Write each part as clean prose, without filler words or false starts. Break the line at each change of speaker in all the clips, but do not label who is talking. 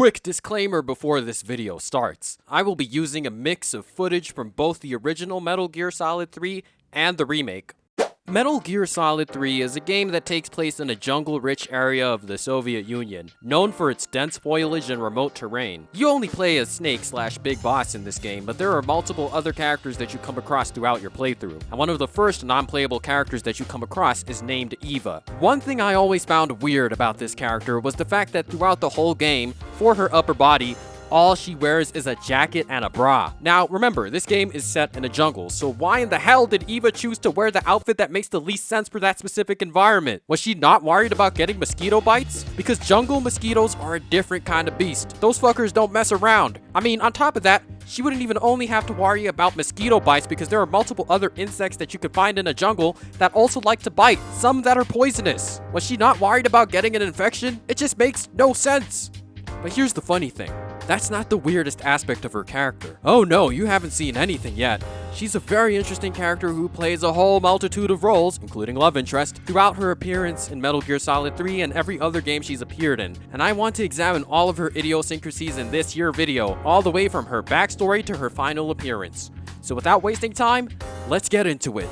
Quick disclaimer before this video starts. I will be using a mix of footage from both the original Metal Gear Solid 3 and the remake. Metal Gear Solid 3 is a game that takes place in a jungle-rich area of the Soviet Union, known for its dense foliage and remote terrain. You only play as Snake/Big Boss in this game, but there are multiple other characters that you come across throughout your playthrough, and one of the first non-playable characters that you come across is named Eva. One thing I always found weird about this character was the fact that throughout the whole game, for her upper body, all she wears is a jacket and a bra. Now, remember, this game is set in a jungle, so why in the hell did Eva choose to wear the outfit that makes the least sense for that specific environment? Was she not worried about getting mosquito bites? Because jungle mosquitoes are a different kind of beast. Those fuckers don't mess around. I mean, on top of that, she wouldn't even only have to worry about mosquito bites because there are multiple other insects that you could find in a jungle that also like to bite, some that are poisonous. Was she not worried about getting an infection? It just makes no sense. But here's the funny thing. That's not the weirdest aspect of her character. Oh no, you haven't seen anything yet. She's a very interesting character who plays a whole multitude of roles, including love interest, throughout her appearance in Metal Gear Solid 3 and every other game she's appeared in. And I want to examine all of her idiosyncrasies in this here video, all the way from her backstory to her final appearance. So without wasting time, let's get into it.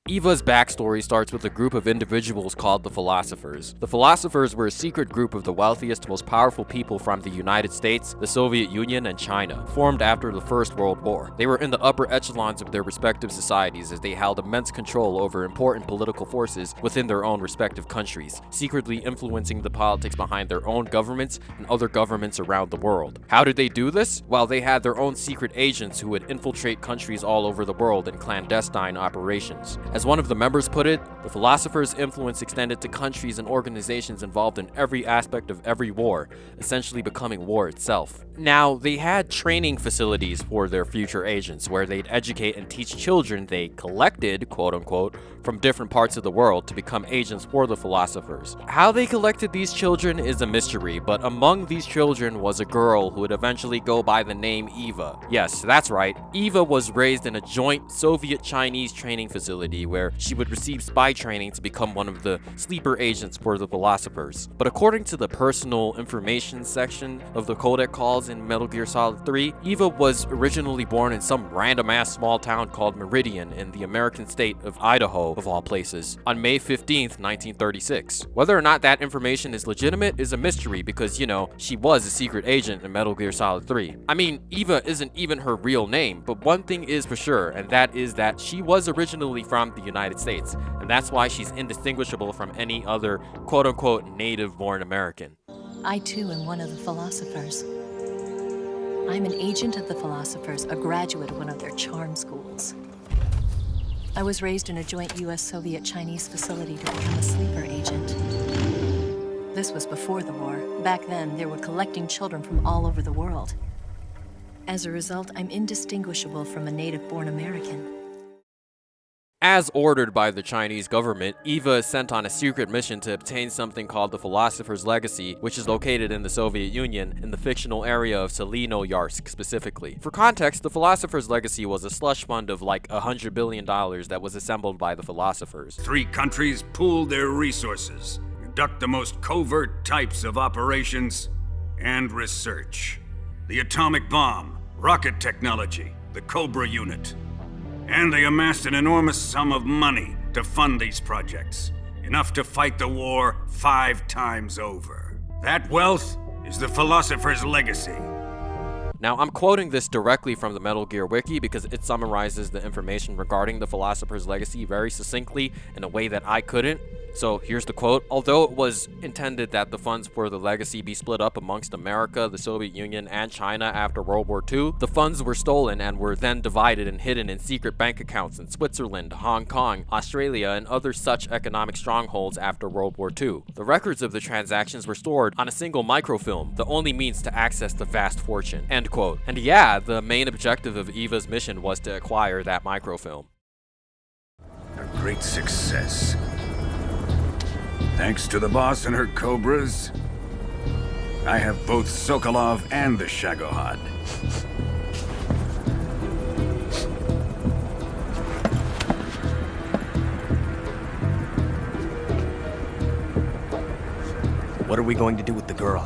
Eva's backstory starts with a group of individuals called the Philosophers. The Philosophers were a secret group of the wealthiest, most powerful people from the United States, the Soviet Union, and China, formed after the First World War. They were in the upper echelons of their respective societies as they held immense control over important political forces within their own respective countries, secretly influencing the politics behind their own governments and other governments around the world. How did they do this? Well, they had their own secret agents who would infiltrate countries all over the world in clandestine operations. As one of the members put it, the Philosophers' influence extended to countries and organizations involved in every aspect of every war, essentially becoming war itself. Now, they had training facilities for their future agents, where they'd educate and teach children they collected, quote-unquote, from different parts of the world to become agents for the Philosophers. How they collected these children is a mystery, but among these children was a girl who would eventually go by the name Eva. Yes, that's right. Eva was raised in a joint Soviet-Chinese training facility where she would receive spy training to become one of the sleeper agents for the Philosophers. But according to the personal information section of the codec calls in Metal Gear Solid 3, Eva was originally born in some random-ass small town called Meridian in the American state of Idaho, of all places, on May 15th, 1936. Whether or not that information is legitimate is a mystery because, you know, she was a secret agent in Metal Gear Solid 3. I mean, Eva isn't even her real name, but one thing is for sure, and that is that she was originally from the United States, and that's why she's indistinguishable from any other quote-unquote native-born American.
I too am one of the Philosophers. I'm an agent of the Philosophers, a graduate of one of their charm schools. I was raised in a joint US-Soviet-Chinese facility to become a sleeper agent. This was before the war. Back then, they were collecting children from all over the world. As a result, I'm indistinguishable from a native-born American.
As ordered by the Chinese government, Eva is sent on a secret mission to obtain something called the Philosopher's Legacy, which is located in the Soviet Union, in the fictional area of Selinoyarsk specifically. For context, the Philosopher's Legacy was a slush fund of like $100 billion that was assembled by the Philosophers.
3 countries pooled their resources, conduct the most covert types of operations and research. The atomic bomb, rocket technology, the Cobra unit. And they amassed an enormous sum of money to fund these projects, enough to fight the war 5 times over. That wealth is the Philosopher's Legacy.
Now, I'm quoting this directly from the Metal Gear Wiki because it summarizes the information regarding the Philosopher's Legacy very succinctly in a way that I couldn't. So here's the quote. Although it was intended that the funds for the legacy be split up amongst America, the Soviet Union, and China after World War II, the funds were stolen and were then divided and hidden in secret bank accounts in Switzerland, Hong Kong, Australia, and other such economic strongholds after World War II. The records of the transactions were stored on a single microfilm, the only means to access the vast fortune. End quote. And yeah, the main objective of Eva's mission was to acquire that microfilm.
A great success. Thanks to the boss and her Cobras, I have both Sokolov and the Shagohod.
What are we going to do with the girl?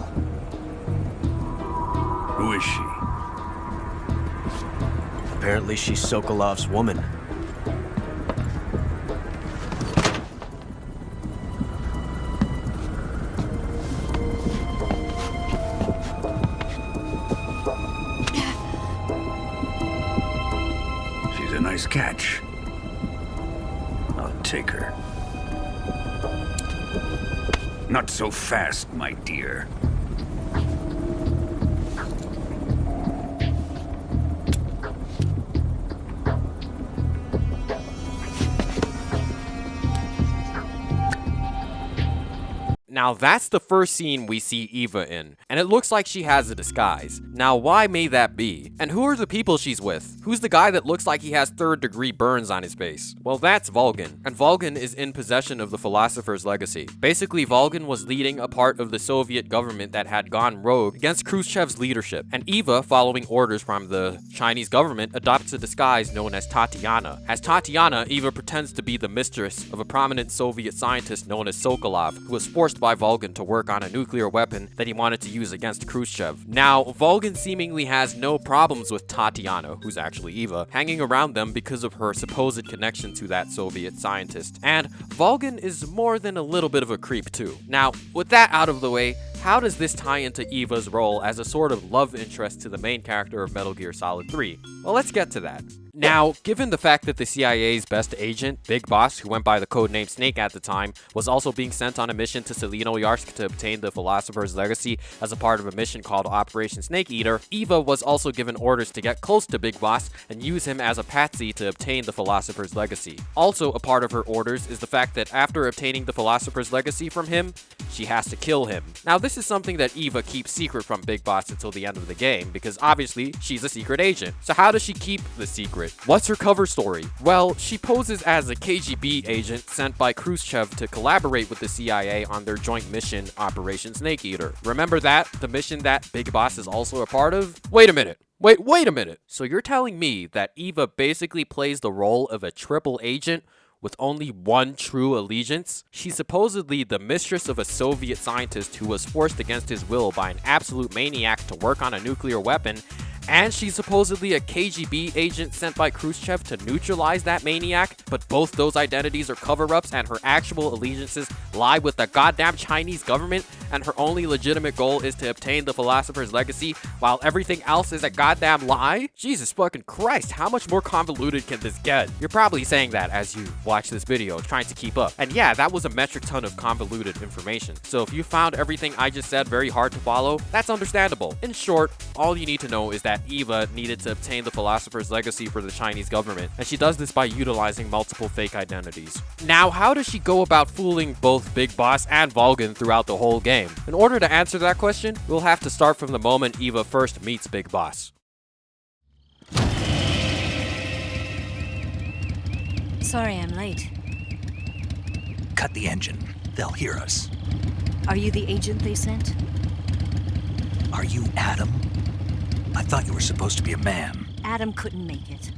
Who is she?
Apparently she's Sokolov's woman.
She's a nice catch. I'll take her. Not so fast, my dear.
Now that's the first scene we see Eva in, and it looks like she has a disguise. Now why may that be? And who are the people she's with? Who's the guy that looks like he has third-degree burns on his face? Well, that's Volgin, and Volgin is in possession of the Philosopher's legacy. Basically, Volgin was leading a part of the Soviet government that had gone rogue against Khrushchev's leadership, and Eva, following orders from the Chinese government, adopts a disguise known as Tatiana. As Tatiana, Eva pretends to be the mistress of a prominent Soviet scientist known as Sokolov, who was forced by Volgin to work on a nuclear weapon that he wanted to use against Khrushchev. Now, Volgin seemingly has no problems with Tatiana, who's actually Eva, hanging around them because of her supposed connection to that Soviet scientist. And Volgin is more than a little bit of a creep too. Now, with that out of the way, how does this tie into Eva's role as a sort of love interest to the main character of Metal Gear Solid 3? Well, let's get to that. Now, given the fact that the CIA's best agent, Big Boss, who went by the codename Snake at the time, was also being sent on a mission to Selinoyarsk to obtain the Philosopher's legacy as a part of a mission called Operation Snake Eater, Eva was also given orders to get close to Big Boss and use him as a patsy to obtain the Philosopher's legacy. Also a part of her orders is the fact that after obtaining the Philosopher's legacy from him, she has to kill him. Now, this is something that Eva keeps secret from Big Boss until the end of the game, because obviously she's a secret agent. So how does she keep the secret? What's her cover story? Well, she poses as a KGB agent sent by Khrushchev to collaborate with the CIA on their joint mission, Operation Snake Eater. Remember that? The mission that Big Boss is also a part of? Wait a minute. Wait a minute. So you're telling me that Eva basically plays the role of a triple agent with only one true allegiance? She's supposedly the mistress of a Soviet scientist who was forced against his will by an absolute maniac to work on a nuclear weapon, and she's supposedly a KGB agent sent by Khrushchev to neutralize that maniac, but both those identities are cover-ups and her actual allegiances lie with the goddamn Chinese government, and her only legitimate goal is to obtain the Philosopher's legacy while everything else is a goddamn lie? Jesus fucking Christ, how much more convoluted can this get? You're probably saying that as you watch this video, trying to keep up. And yeah, that was a metric ton of convoluted information. So if you found everything I just said very hard to follow, that's understandable. In short, all you need to know is that Eva needed to obtain the Philosopher's legacy for the Chinese government, and she does this by utilizing multiple fake identities. Now, how does she go about fooling both Big Boss and Volgin throughout the whole game? In order to answer that question, we'll have to start from the moment Eva first meets Big Boss.
Sorry I'm late.
Cut the engine. They'll hear us.
Are you the agent they sent?
Are you Adam? I thought you were supposed to be a man.
Adam couldn't make it.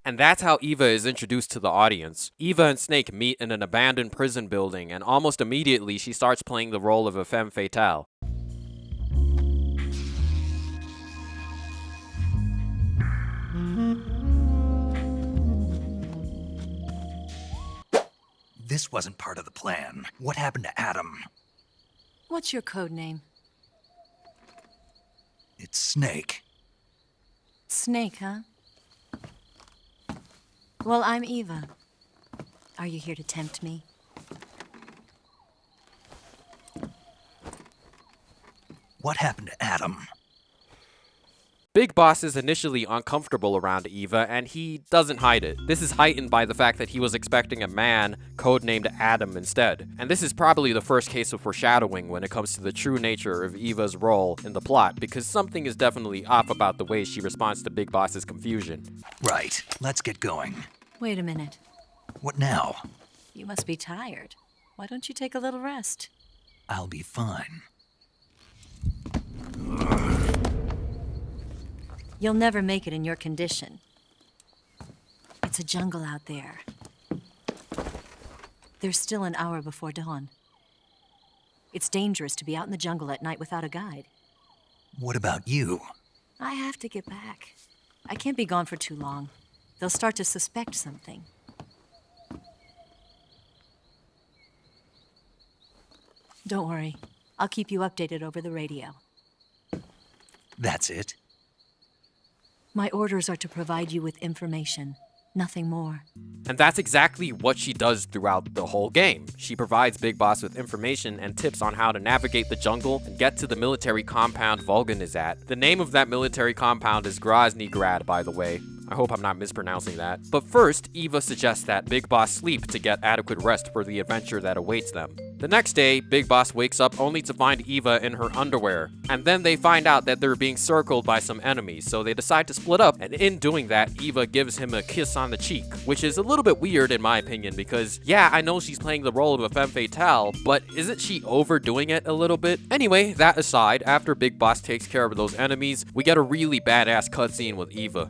And that's how Eva is introduced to the audience. Eva and Snake meet in an abandoned prison building, and almost immediately she starts playing the role of a femme fatale.
This wasn't part of the plan. What happened to Adam?
What's your code name?
It's Snake.
Snake, huh? Well, I'm Eva. Are you here to tempt me?
What happened to Adam?
Big Boss is initially uncomfortable around Eva, and he doesn't hide it. This is heightened by the fact that he was expecting a man codenamed Adam instead. And this is probably the first case of foreshadowing when it comes to the true nature of Eva's role in the plot, because something is definitely off about the way she responds to Big Boss's confusion.
Right. Let's get going.
Wait a minute.
What now?
You must be tired. Why don't you take a little rest?
I'll be fine.
You'll never make it in your condition. It's a jungle out there. There's still an hour before dawn. It's dangerous to be out in the jungle at night without a guide.
What about you?
I have to get back. I can't be gone for too long. They'll start to suspect something. Don't worry. I'll keep you updated over the radio.
That's it?
My orders are to provide you with information, nothing more.
And that's exactly what she does throughout the whole game. She provides Big Boss with information and tips on how to navigate the jungle and get to the military compound Vulcan is at. The name of that military compound is Groznygrad, by the way. I hope I'm not mispronouncing that. But first, Eva suggests that Big Boss sleep to get adequate rest for the adventure that awaits them. The next day, Big Boss wakes up only to find Eva in her underwear. And then they find out that they're being circled by some enemies, so they decide to split up, and in doing that, Eva gives him a kiss on the cheek, which is a little bit weird in my opinion because, yeah, I know she's playing the role of a femme fatale, but isn't she overdoing it a little bit? Anyway, that aside, after Big Boss takes care of those enemies, we get a really badass cutscene with Eva.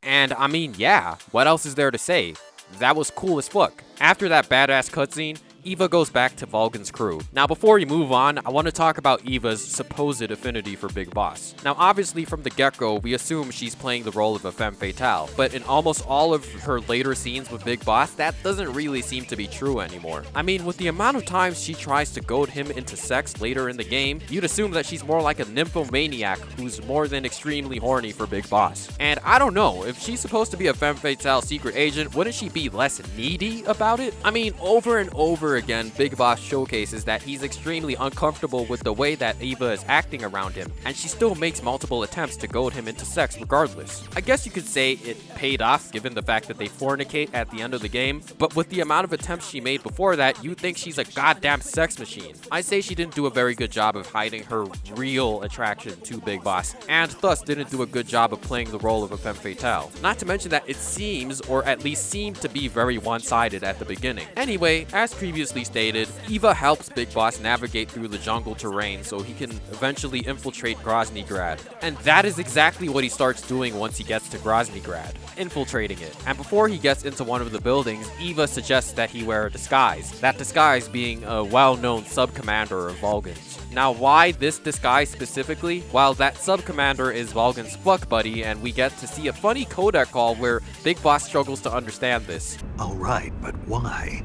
And I mean, yeah, what else is there to say? That was cool as fuck. After that badass cutscene, Eva goes back to Vulcan's crew. Now before we move on, I want to talk about Eva's supposed affinity for Big Boss. Now obviously from the get-go, we assume she's playing the role of a femme fatale, but in almost all of her later scenes with Big Boss, that doesn't really seem to be true anymore. I mean, with the amount of times she tries to goad him into sex later in the game, you'd assume that she's more like a nymphomaniac who's more than extremely horny for Big Boss. And I don't know, if she's supposed to be a femme fatale secret agent, wouldn't she be less needy about it? I mean, over and over again, Big Boss showcases that he's extremely uncomfortable with the way that Eva is acting around him, and she still makes multiple attempts to goad him into sex regardless. I guess you could say it paid off given the fact that they fornicate at the end of the game, but with the amount of attempts she made before that, you'd think she's a goddamn sex machine. I say she didn't do a very good job of hiding her real attraction to Big Boss, and thus didn't do a good job of playing the role of a femme fatale. Not to mention that it seems, or at least seemed to be very one-sided at the beginning. Anyway, as previously stated, Eva helps Big Boss navigate through the jungle terrain so he can eventually infiltrate Groznygrad. And that is exactly what he starts doing once he gets to Groznygrad, infiltrating it. And before he gets into one of the buildings, Eva suggests that he wear a disguise, that disguise being a well-known sub-commander of Vulcan's. Now, why this disguise specifically? Well, that sub-commander is Vulcan's fuck buddy, and we get to see a funny codec call where Big Boss struggles to understand this.
Alright, but why?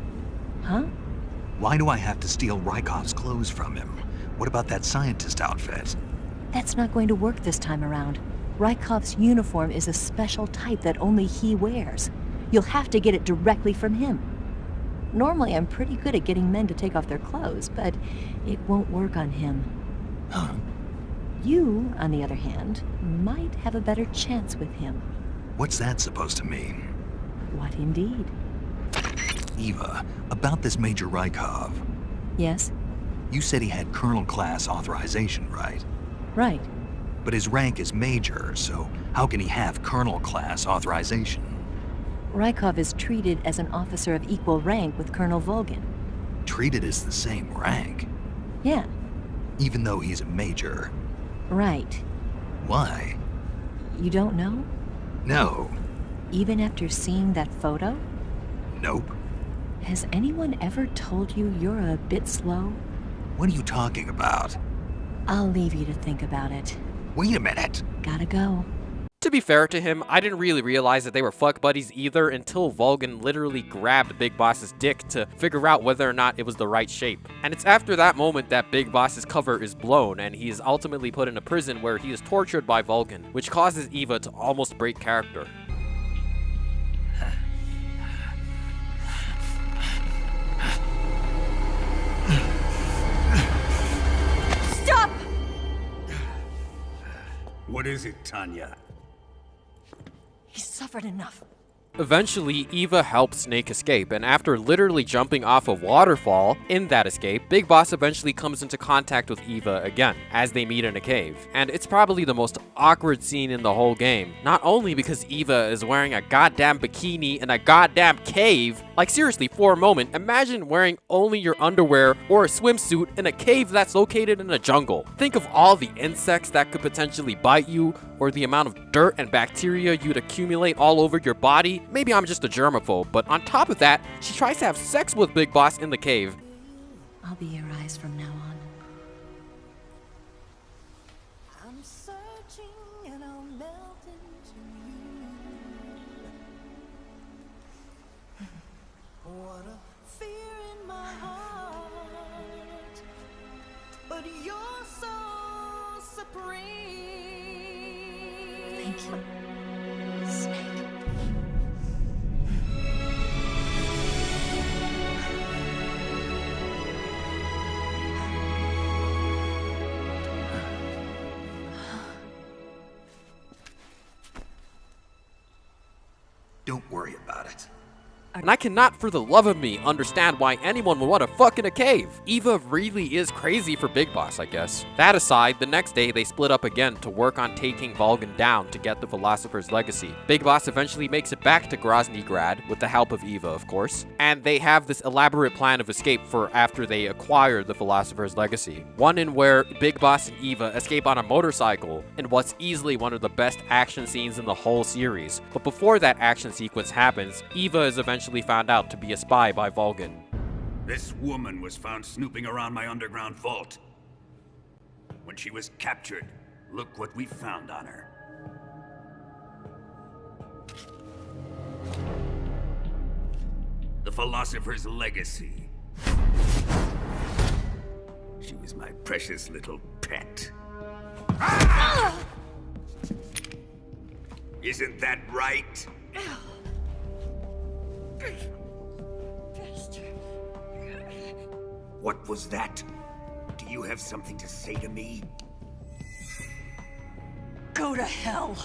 Huh?
Why do I have to steal Rykov's clothes from him? What about that scientist outfit?
That's not going to work this time around. Rykov's uniform is a special type that only he wears. You'll have to get it directly from him. Normally, I'm pretty good at getting men to take off their clothes, but it won't work on him.
Huh?
You, on the other hand, might have a better chance with him.
What's that supposed to mean?
What indeed?
Eva, about this Major Rykov.
Yes?
You said he had Colonel class authorization, right?
Right.
But his rank is Major, so how can he have Colonel class authorization?
Rykov is treated as an officer of equal rank with Colonel Vulcan.
Treated as the same rank?
Yeah,
Even though he's a Major?
right.
Why?
You don't know?
No.
Even after seeing that photo?
Nope.
Has anyone ever told you you're a bit slow?
What are you talking about?
I'll leave you to think about it.
Wait a minute.
Gotta go.
To be fair to him, I didn't really realize that they were fuck buddies either until Vulcan literally grabbed Big Boss's dick to figure out whether or not it was the right shape. And it's after that moment that Big Boss's cover is blown and he is ultimately put in a prison where he is tortured by Vulcan, which causes Eva to almost break character.
Stop!
What is it, Tanya?
He's suffered enough.
Eventually, Eva helps Snake escape, and after literally jumping off a waterfall in that escape, Big Boss eventually comes into contact with Eva again, as they meet in a cave. And it's probably the most awkward scene in the whole game, not only because Eva is wearing a goddamn bikini in a goddamn cave. Like seriously, for a moment, imagine wearing only your underwear or a swimsuit in a cave that's located in a jungle. Think of all the insects that could potentially bite you, or the amount of dirt and bacteria you'd accumulate all over your body. Maybe I'm just a germaphobe, but on top of that, she tries to have sex with Big Boss in the cave.
I'll be your eyes from now on.
I'm searching and I'll melt into you. What a fear in my heart, but you're so supreme.
Thank you, Snake.
Don't worry about it.
And I cannot for the love of me understand why anyone would want to fuck in a cave. Eva really is crazy for Big Boss, I guess. That aside, the next day they split up again to work on taking Volgin down to get the Philosopher's Legacy. Big Boss eventually makes it back to Groznygrad, with the help of Eva, of course, and they have this elaborate plan of escape for after they acquire the Philosopher's Legacy. One in where Big Boss and Eva escape on a motorcycle in what's easily one of the best action scenes in the whole series. But before that action sequence happens, Eva is eventually found out to be a spy by Volgin.
This woman was found snooping around my underground vault. When she was captured, look what we found on her. The Philosopher's Legacy. She was my precious little pet. Ah! Isn't that right? What was that? Do you have something to say to me?
Go to hell.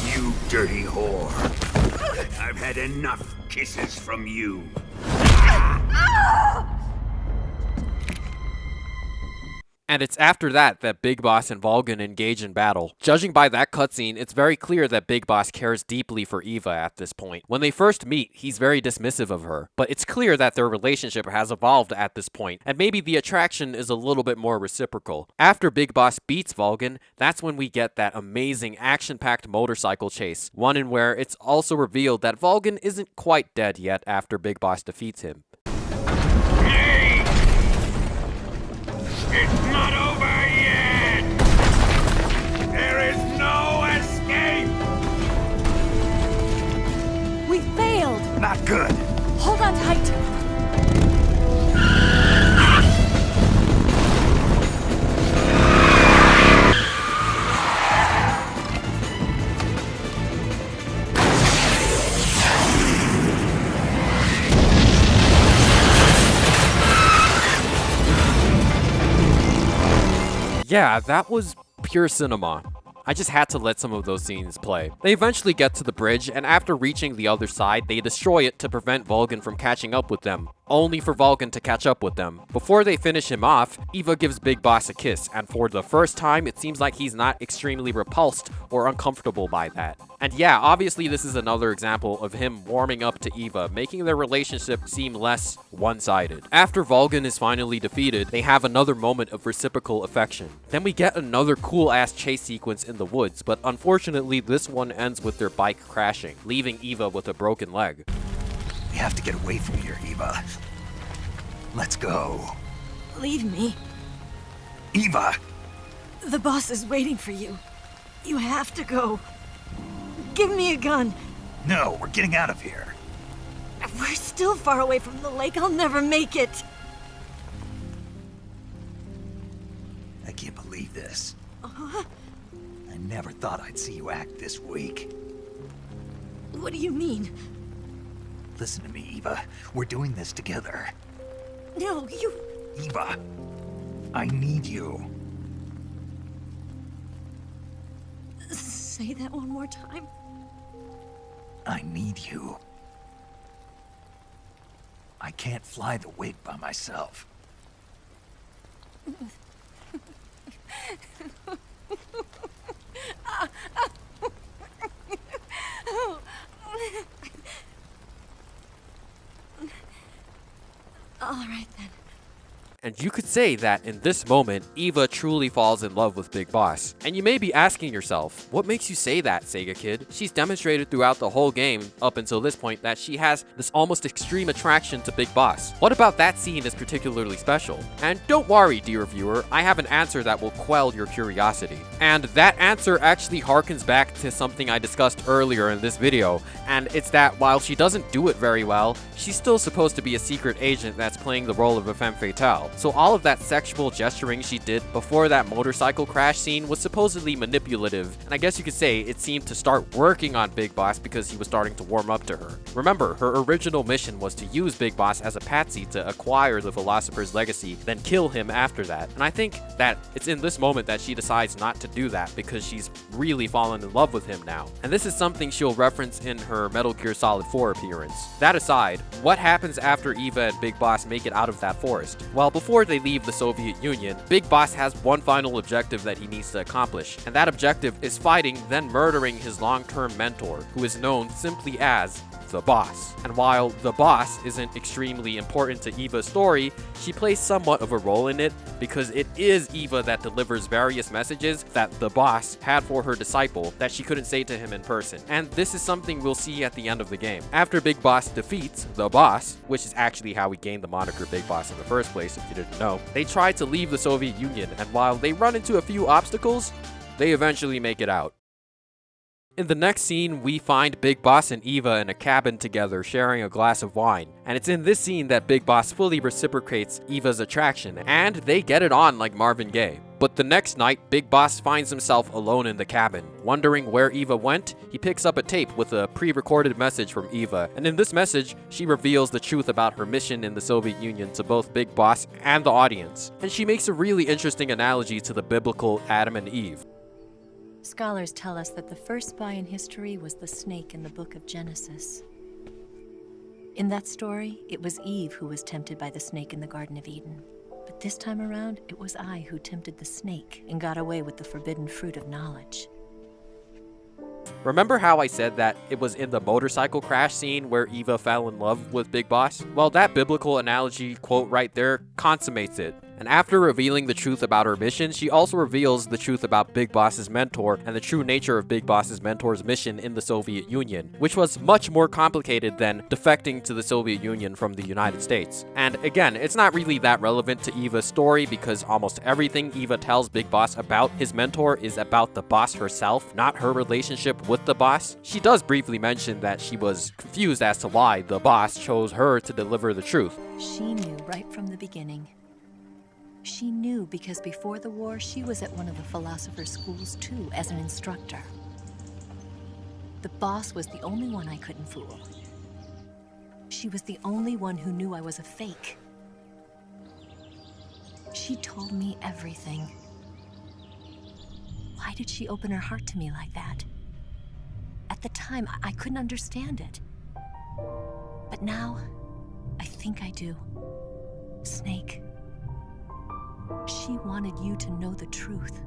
You dirty whore. I've had enough kisses from you.
And it's after that that Big Boss and Volgin engage in battle. Judging by that cutscene, it's very clear that Big Boss cares deeply for Eva at this point. When they first meet, he's very dismissive of her, but it's clear that their relationship has evolved at this point, and maybe the attraction is a little bit more reciprocal. After Big Boss beats Volgin, that's when we get that amazing action-packed motorcycle chase, one in where it's also revealed that Volgin isn't quite dead yet after Big Boss defeats him.
It's not over yet! There is no escape!
We failed.
Not good.
Hold on tight.
Yeah, that was pure cinema. I just had to let some of those scenes play. They eventually get to the bridge, and after reaching the other side, they destroy it to prevent Volgin from catching up with them, only for Volgin to catch up with them. Before they finish him off, Eva gives Big Boss a kiss, and for the first time, it seems like he's not extremely repulsed or uncomfortable by that. And yeah, obviously this is another example of him warming up to Eva, making their relationship seem less one-sided. After Volgin is finally defeated, they have another moment of reciprocal affection. Then we get another cool-ass chase sequence in the woods, but unfortunately this one ends with their bike crashing, leaving Eva with a broken leg.
We have to get away from here, Eva. Let's go.
Leave me.
Eva!
The boss is waiting for you. You have to go. Give me a gun.
No, we're getting out of here.
We're still far away from the lake. I'll never make it.
I can't believe this. I never thought I'd see you act this weak.
What do you mean?
Listen to me, Eva. We're doing this together.
No, you...
Eva, I need you.
Say that one more time.
I need you. I can't fly the wig by myself.
All right, then.
And you could say that in this moment, Eva truly falls in love with Big Boss. And you may be asking yourself, what makes you say that, Sega Kid? She's demonstrated throughout the whole game, up until this point, that she has this almost extreme attraction to Big Boss. What about that scene is particularly special? And don't worry, dear viewer, I have an answer that will quell your curiosity. And that answer actually harkens back to something I discussed earlier in this video, and it's that while she doesn't do it very well, she's still supposed to be a secret agent that's playing the role of a femme fatale. So all of that sexual gesturing she did before that motorcycle crash scene was supposedly manipulative, and I guess you could say it seemed to start working on Big Boss because he was starting to warm up to her. Remember, her original mission was to use Big Boss as a patsy to acquire the Philosopher's legacy, then kill him after that. And I think that it's in this moment that she decides not to do that because she's really fallen in love with him now. And this is something she'll reference in her Metal Gear Solid 4 appearance. That aside, what happens after Eva and Big Boss make it out of that forest? Well, before they leave the Soviet Union, Big Boss has one final objective that he needs to accomplish, and that objective is fighting, then murdering his long-term mentor, who is known simply as the Boss. And while the Boss isn't extremely important to Eva's story, she plays somewhat of a role in it because it is Eva that delivers various messages that the Boss had for her disciple that she couldn't say to him in person. And this is something we'll see at the end of the game. After Big Boss defeats the Boss, which is actually how we gained the moniker Big Boss in the first place if you didn't know, they try to leave the Soviet Union, and while they run into a few obstacles, they eventually make it out. In the next scene, we find Big Boss and Eva in a cabin together sharing a glass of wine. And it's in this scene that Big Boss fully reciprocates Eva's attraction, and they get it on like Marvin Gaye. But the next night, Big Boss finds himself alone in the cabin. Wondering where Eva went, he picks up a tape with a pre-recorded message from Eva. And in this message, she reveals the truth about her mission in the Soviet Union to both Big Boss and the audience. And she makes a really interesting analogy to the biblical Adam and Eve.
Scholars tell us that the first spy in history was the snake in the book of Genesis. In that story, it was Eve who was tempted by the snake in the Garden of Eden. But this time around, it was I who tempted the snake and got away with the forbidden fruit of knowledge.
Remember how I said that it was in the motorcycle crash scene where Eva fell in love with Big Boss? Well, that biblical analogy quote right there consummates it. And after revealing the truth about her mission, she also reveals the truth about Big Boss's mentor and the true nature of Big Boss's mentor's mission in the Soviet Union, which was much more complicated than defecting to the Soviet Union from the United States. And again, it's not really that relevant to Eva's story because almost everything Eva tells Big Boss about his mentor is about the Boss herself, not her relationship with the Boss. She does briefly mention that she was confused as to why the Boss chose her to deliver the truth.
She knew right from the beginning. She knew because before the war, she was at one of the Philosopher's schools too, as an instructor. The Boss was the only one I couldn't fool. She was the only one who knew I was a fake. She told me everything. Why did she open her heart to me like that? At the time, I couldn't understand it. But now, I think I do. Snake. She wanted you to know the truth.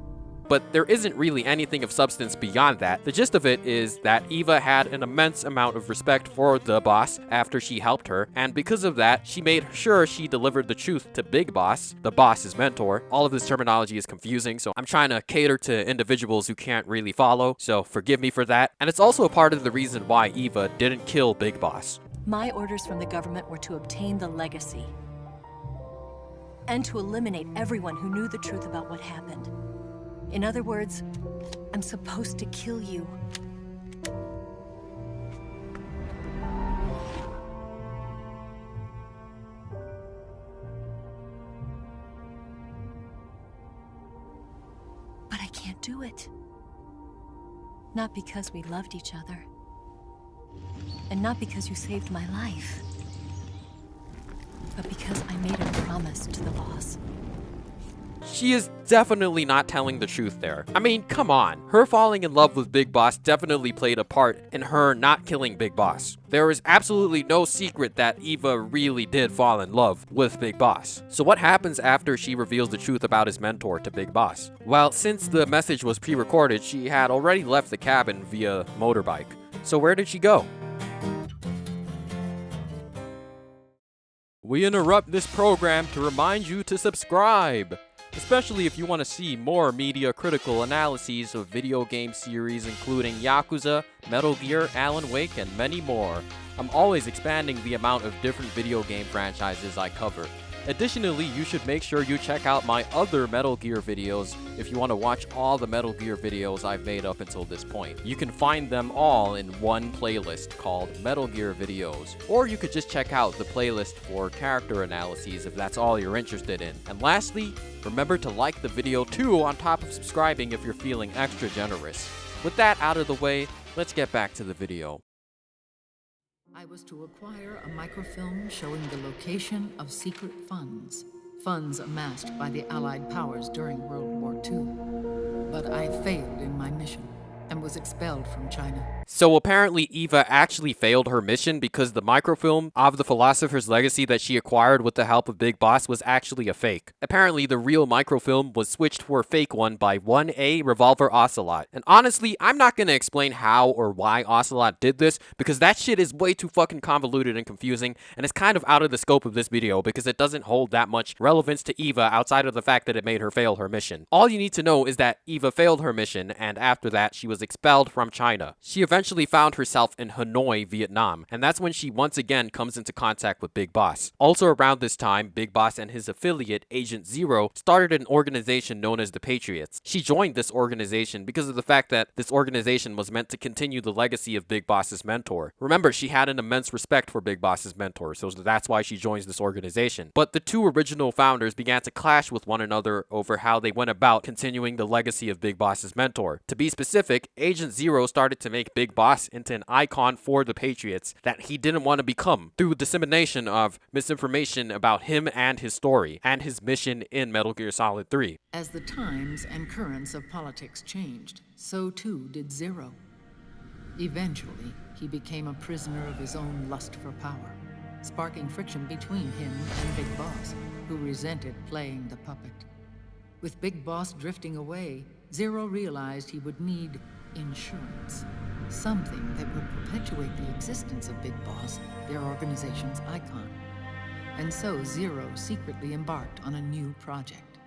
But there isn't really anything of substance beyond that. The gist of it is that Eva had an immense amount of respect for the Boss after she helped her, and because of that, she made sure she delivered the truth to Big Boss, the Boss's mentor. All of this terminology is confusing, so I'm trying to cater to individuals who can't really follow, so forgive me for that. And it's also a part of the reason why Eva didn't kill Big Boss.
My orders from the government were to obtain the legacy and to eliminate everyone who knew the truth about what happened. In other words, I'm supposed to kill you. But I can't do it. Not because we loved each other. And not because you saved my life. but because I made a promise to the boss.
She is definitely not telling the truth there. I mean, come on. Her falling in love with Big Boss definitely played a part in her not killing Big Boss. There is absolutely no secret that Eva really did fall in love with Big Boss. So what happens after she reveals the truth about his mentor to Big Boss? Well, since the message was pre-recorded, she had already left the cabin via motorbike. So where did she go? We interrupt this program to remind you to subscribe, especially if you want to see more media critical analyses of video game series including Yakuza, Metal Gear, Alan Wake, and many more. I'm always expanding the amount of different video game franchises I cover. Additionally, you should make sure you check out my other Metal Gear videos if you want to watch all the Metal Gear videos I've made up until this point. You can find them all in one playlist called Metal Gear Videos, or you could just check out the playlist for character analyses if that's all you're interested in. And lastly, remember to like the video too on top of subscribing if you're feeling extra generous. With that out of the way, let's get back to the video.
I was to acquire a microfilm showing the location of secret funds. Funds amassed by the Allied powers during World War II. But I failed in my mission and was expelled from China.
So apparently Eva actually failed her mission because the microfilm of the Philosopher's Legacy that she acquired with the help of Big Boss was actually a fake. Apparently the real microfilm was switched for a fake one by 1A Revolver Ocelot. And honestly, I'm not gonna explain how or why Ocelot did this because that shit is way too fucking convoluted and confusing, and it's kind of out of the scope of this video because it doesn't hold that much relevance to Eva outside of the fact that it made her fail her mission. All you need to know is that Eva failed her mission, and after that she was expelled from China. She eventually found herself in Hanoi, Vietnam, and that's when she once again comes into contact with Big Boss. Also around this time, Big Boss and his affiliate, Agent Zero, started an organization known as the Patriots. She joined this organization because of the fact that this organization was meant to continue the legacy of Big Boss's mentor. Remember, she had an immense respect for Big Boss's mentor, so that's why she joins this organization. But the two original founders began to clash with one another over how they went about continuing the legacy of Big Boss's mentor. To be specific, Agent Zero started to make Big Boss into an icon for the Patriots that he didn't want to become through dissemination of misinformation about him and his story and his mission in Metal Gear Solid 3.
As the times and currents of politics changed, so too did Zero. Eventually, he became a prisoner of his own lust for power, sparking friction between him and Big Boss, who resented playing the puppet. With Big Boss drifting away, Zero realized he would need insurance. Something that would perpetuate the existence of Big Boss, their organization's icon. And so Zero secretly embarked on a new project,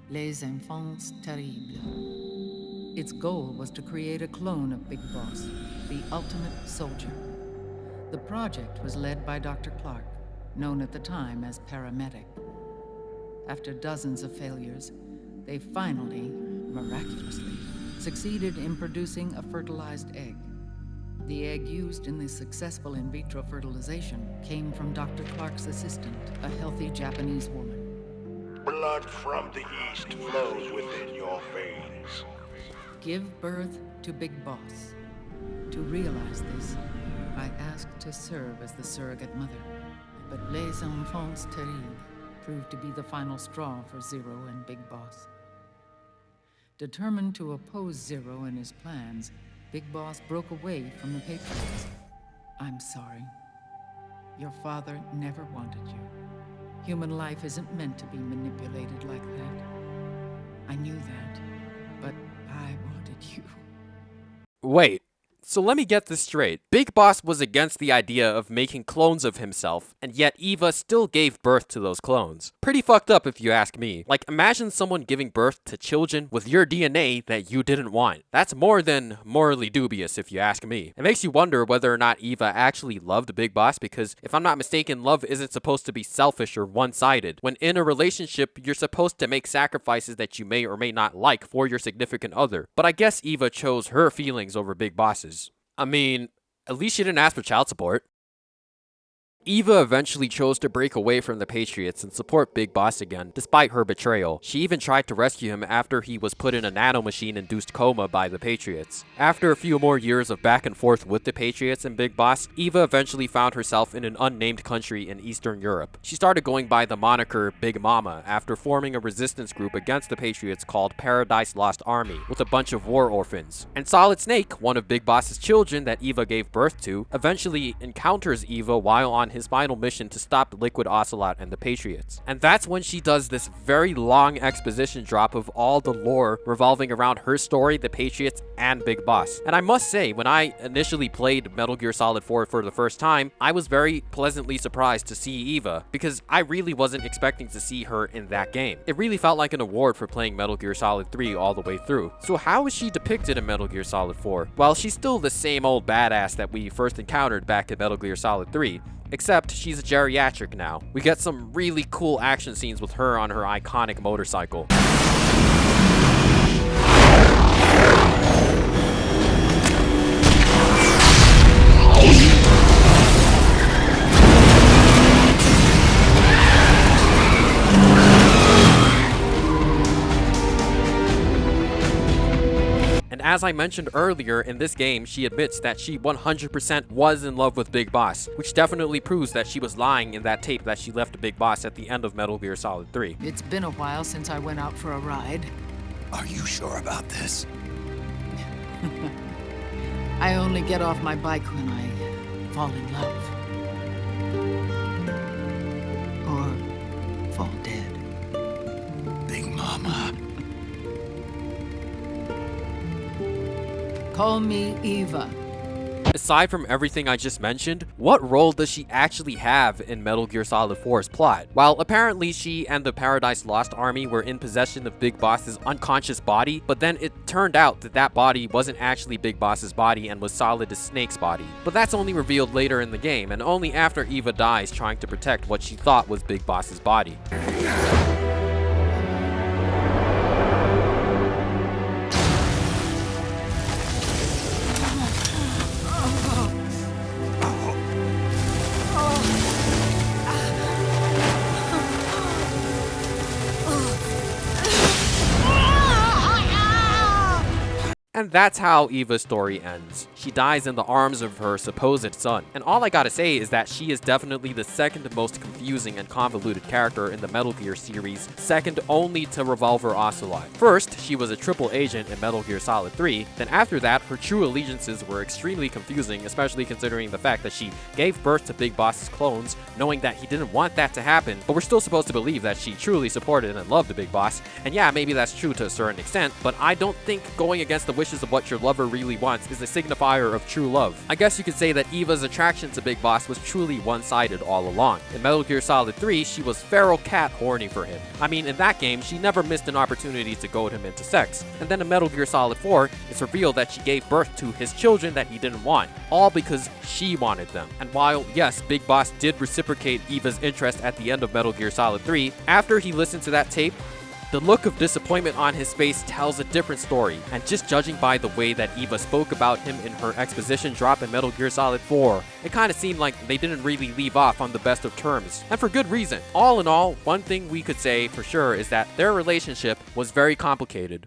Les Enfants Terribles. Its goal was to create a clone of Big Boss, the ultimate soldier. The project was led by Dr. Clark, known at the time as Paramedic. After dozens of failures, they finally, miraculously, succeeded in producing a fertilized egg. The egg used in the successful in vitro fertilization came from Dr. Clark's assistant, a healthy Japanese woman.
Blood from the east flows within your veins.
Give birth to Big Boss. To realize this, I asked to serve as the surrogate mother. But Les Enfants Terribles proved to be the final straw for Zero and Big Boss. Determined to oppose Zero and his plans, Big Boss broke away from the Patriots. I'm sorry. Your father never wanted you. Human life isn't meant to be manipulated like that. I knew that, but I wanted you.
Wait. So let me get this straight. Big Boss was against the idea of making clones of himself, and yet Eva still gave birth to those clones. Pretty fucked up if you ask me. Like, imagine someone giving birth to children with your DNA that you didn't want. That's more than morally dubious if you ask me. It makes you wonder whether or not Eva actually loved Big Boss because, if I'm not mistaken, love isn't supposed to be selfish or one-sided. When in a relationship, you're supposed to make sacrifices that you may or may not like for your significant other. But I guess Eva chose her feelings over Big Boss's. I mean, at least she didn't ask for child support. Eva eventually chose to break away from the Patriots and support Big Boss again, despite her betrayal. She even tried to rescue him after he was put in a nanomachine-induced coma by the Patriots. After a few more years of back and forth with the Patriots and Big Boss, Eva eventually found herself in an unnamed country in Eastern Europe. She started going by the moniker Big Mama after forming a resistance group against the Patriots called Paradise Lost Army, with a bunch of war orphans. And Solid Snake, one of Big Boss's children that Eva gave birth to, eventually encounters Eva while on his final mission to stop Liquid Ocelot and the Patriots. And that's when she does this very long exposition drop of all the lore revolving around her story, the Patriots, and Big Boss. And I must say, when I initially played Metal Gear Solid 4 for the first time, I was very pleasantly surprised to see Eva, because I really wasn't expecting to see her in that game. It really felt like an award for playing Metal Gear Solid 3 all the way through. So how is she depicted in Metal Gear Solid 4? Well, she's still the same old badass that we first encountered back in Metal Gear Solid 3, except she's a geriatric now. We get some really cool action scenes with her on her iconic motorcycle. As I mentioned earlier, in this game, she admits that she 100% was in love with Big Boss, which definitely proves that she was lying in that tape that she left Big Boss at the end of Metal Gear Solid 3.
It's been a while since I went out for a ride.
Are you sure about this?
I only get off my bike when I fall in love. Or fall dead.
Big Mama.
Call me Eva.
Aside from everything I just mentioned, what role does she actually have in Metal Gear Solid 4's plot? While apparently she and the Paradise Lost Army were in possession of Big Boss's unconscious body, but then it turned out that that body wasn't actually Big Boss's body and was Solid Snake's body. But that's only revealed later in the game, and only after Eva dies trying to protect what she thought was Big Boss's body. And that's how Eva's story ends. She dies in the arms of her supposed son. And all I gotta say is that she is definitely the second most confusing and convoluted character in the Metal Gear series, second only to Revolver Ocelot. First, she was a triple agent in Metal Gear Solid 3, then after that, her true allegiances were extremely confusing, especially considering the fact that she gave birth to Big Boss's clones, knowing that he didn't want that to happen, but we're still supposed to believe that she truly supported and loved the Big Boss. And yeah, maybe that's true to a certain extent, but I don't think going against the wishes of what your lover really wants is a signifier of true love. I guess you could say that Eva's attraction to Big Boss was truly one-sided all along. In Metal Gear Solid 3, she was feral cat horny for him. I mean, in that game, she never missed an opportunity to goad him into sex. And then in Metal Gear Solid 4, it's revealed that she gave birth to his children that he didn't want, all because she wanted them. And while, yes, Big Boss did reciprocate Eva's interest at the end of Metal Gear Solid 3, after he listened to that tape, the look of disappointment on his face tells a different story, and just judging by the way that Eva spoke about him in her exposition drop in Metal Gear Solid 4, it kinda seemed like they didn't really leave off on the best of terms, and for good reason. All in all, one thing we could say for sure is that their relationship was very complicated.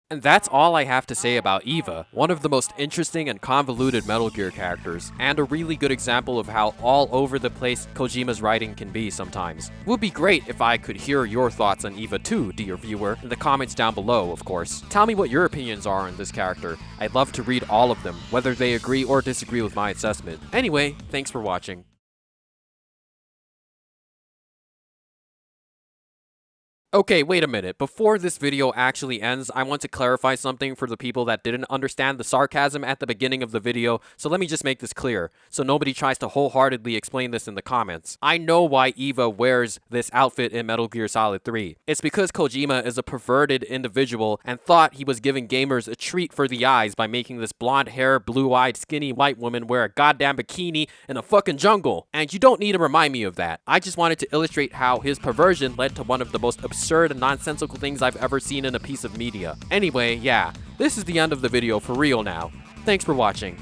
And that's all I have to say about Eva, one of the most interesting and convoluted Metal Gear characters, and a really good example of how all over the place Kojima's writing can be sometimes. It would be great if I could hear your thoughts on Eva too, dear viewer, in the comments down below, of course. Tell me what your opinions are on this character. I'd love to read all of them, whether they agree or disagree with my assessment. Anyway, thanks for watching. Okay, wait a minute. Before this video actually ends, I want to clarify something for the people that didn't understand the sarcasm at the beginning of the video, so let me just make this clear, so nobody tries to wholeheartedly explain this in the comments. I know why Eva wears this outfit in Metal Gear Solid 3. It's because Kojima is a perverted individual and thought he was giving gamers a treat for the eyes by making this blonde-haired, blue-eyed, skinny white woman wear a goddamn bikini in a fucking jungle. And you don't need to remind me of that. I just wanted to illustrate how his perversion led to one of the most absurd and nonsensical things I've ever seen in a piece of media. Anyway, yeah, this is the end of the video for real now. Thanks for watching.